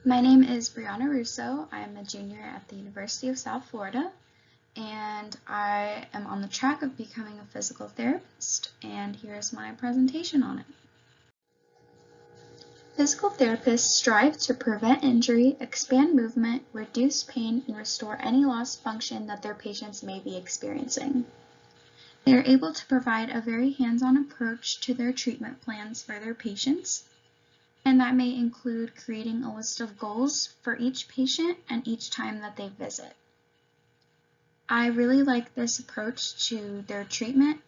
My name is Brianna Russo. I'm a junior at the University of South Florida, and I am on the track of becoming a physical therapist, and here's my presentation on it. Physical therapists strive to prevent injury, expand movement, reduce pain, and restore any lost function that their patients may be experiencing. They are able to provide a very hands-on approach to their treatment plans for their patients, and that may include creating a list of goals for each patient and each time that they visit. I really like this approach to their treatment,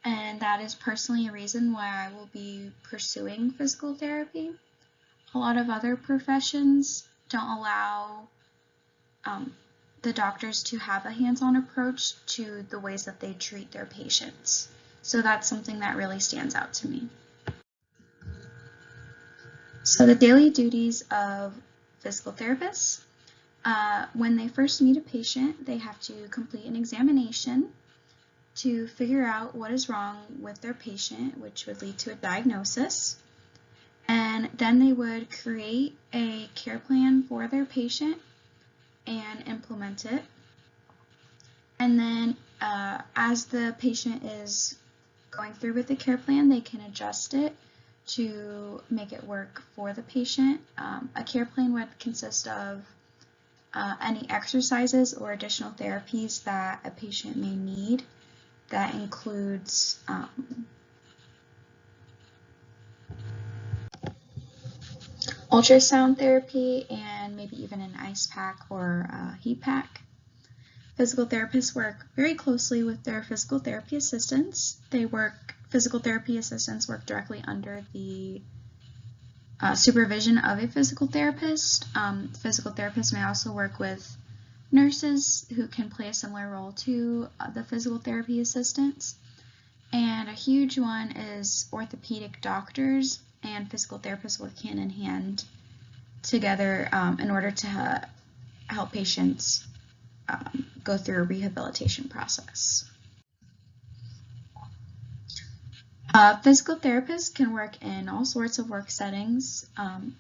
and that is personally a reason why I will be pursuing physical therapy. A lot of other professions don't allow the doctors to have a hands-on approach to the ways that they treat their patients. So that's something that really stands out to me. So the daily duties of physical therapists. When they first meet a patient, they have to complete an examination to figure out what is wrong with their patient, which would lead to a diagnosis. And then they would create a care plan for their patient and implement it. And then as the patient is going through with the care plan, they can adjust it to make it work for the patient. A care plan would consist of any exercises or additional therapies that a patient may need. That includes ultrasound therapy and maybe even an ice pack or a heat pack. Physical therapists work very closely with their physical therapy assistants. Physical therapy assistants work directly under the supervision of a physical therapist. Physical therapists may also work with nurses who can play a similar role to the physical therapy assistants. And a huge one is orthopedic doctors and physical therapists work hand in hand together in order to help patients go through a rehabilitation process. Physical therapists can work in all sorts of work settings.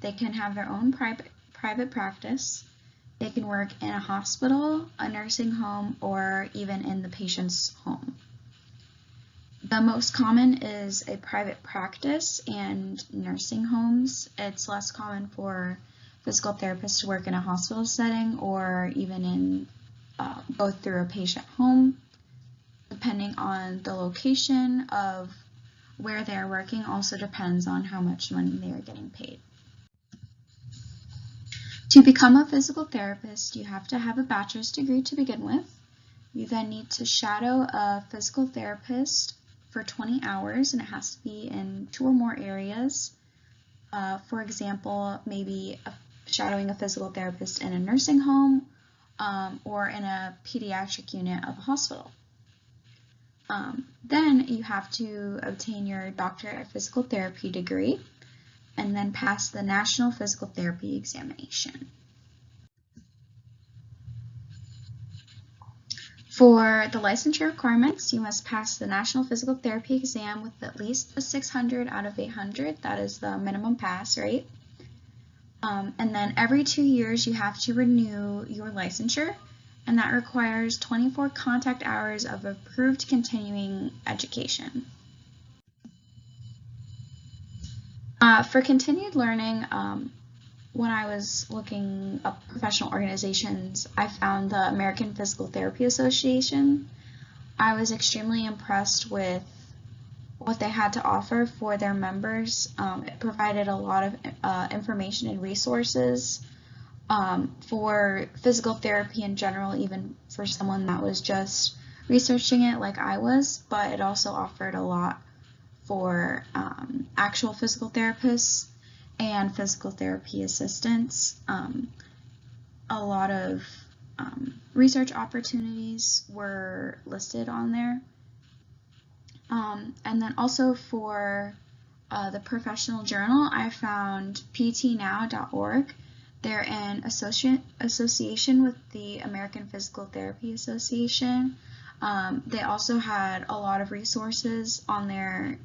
They can have their own private practice. They can work in a hospital, a nursing home, or even in the patient's home. The most common is a private practice and nursing homes. It's less common for physical therapists to work in a hospital setting or even go through a patient home. Depending on the location of where they're working also depends on how much money they are getting paid. To become a physical therapist, you have to have a bachelor's degree to begin with. You then need to shadow a physical therapist for 20 hours, and it has to be in 2 or more areas. For example, maybe shadowing a physical therapist in a nursing home or in a pediatric unit of a hospital. Then you have to obtain your doctorate of physical therapy degree and then pass the National Physical Therapy Examination. For the licensure requirements, you must pass the National Physical Therapy exam with at least a 600 out of 800. That is the minimum pass rate. And then every 2 years, you have to renew your licensure, and that requires 24 contact hours of approved continuing education. For continued learning, when I was looking up professional organizations, I found the American Physical Therapy Association. I was extremely impressed with what they had to offer for their members. It provided a lot of information and resources for physical therapy in general, even for someone that was just researching it like I was, but it also offered a lot for actual physical therapists and physical therapy assistants. A lot of research opportunities were listed on there. And then also for the professional journal, I found ptnow.org. They're in association with the American Physical Therapy Association. They also had a lot of resources on their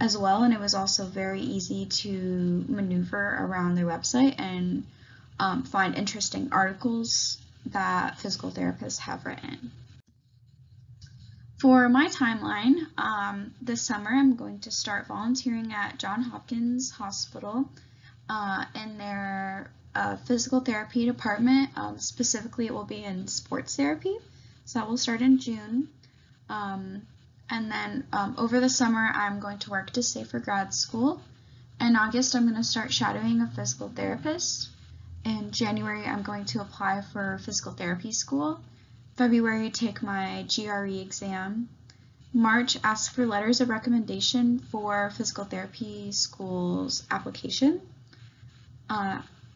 as well, and it was also very easy to maneuver around their website and find interesting articles that physical therapists have written. For my timeline, this summer I'm going to start volunteering at Johns Hopkins Hospital in their physical therapy department. Specifically, it will be in sports therapy, so that will start in June. And then over the summer, I'm going to work to stay for grad school. In August, I'm going to start shadowing a physical therapist. In January, I'm going to apply for physical therapy school. February, take my GRE exam. March, ask for letters of recommendation for physical therapy school's application.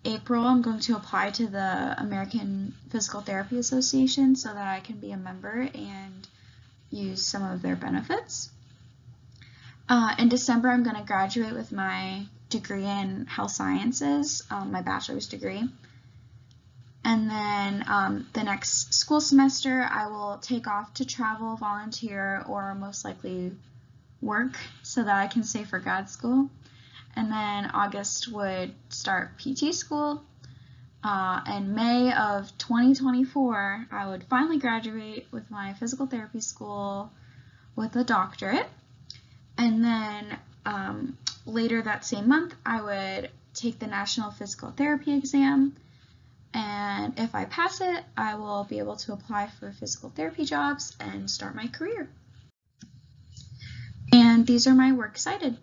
April, I'm going to apply to the American Physical Therapy Association so that I can be a member and use some of their benefits. In December, I'm going to graduate with my degree in health sciences, my bachelor's degree. And then the next school semester, I will take off to travel, volunteer, or most likely work so that I can stay for grad school. And then August would start PT school. In May of 2024, I would finally graduate with my physical therapy school with a doctorate. And then later that same month, I would take the National Physical Therapy exam. And if I pass it, I will be able to apply for physical therapy jobs and start my career. And these are my works cited.